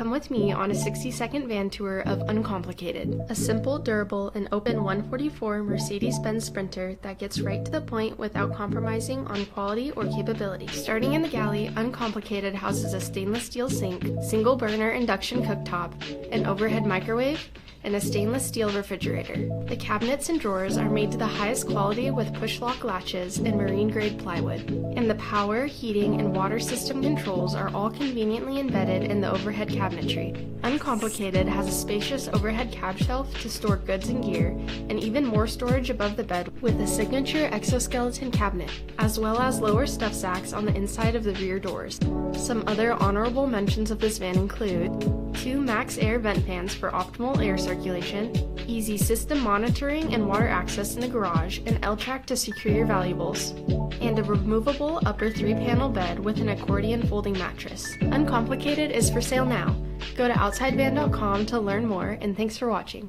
Come with me on a 60-second van tour of Uncomplicated, a simple, durable, and open 144 Mercedes-Benz Sprinter that gets right to the point without compromising on quality or capability. Starting in the galley, Uncomplicated houses a stainless steel sink, single-burner induction cooktop, an overhead microwave, and a stainless steel refrigerator. The cabinets and drawers are made to the highest quality with push-lock latches and marine-grade plywood. And the power, heating, and water system controls are all conveniently embedded in the overhead cabinetry. Uncomplicated has a spacious overhead cab shelf to store goods and gear, and even more storage above the bed with a signature exoskeleton cabinet, as well as lower stuff sacks on the inside of the rear doors. Some other honorable mentions of this van include 2 max air vent fans for optimal air circulation, easy system monitoring and water access in the garage, an L-track to secure your valuables, and a removable upper 3-panel bed with an accordion folding mattress. Uncomplicated is for sale now. Go to outsidevan.com to learn more, and thanks for watching.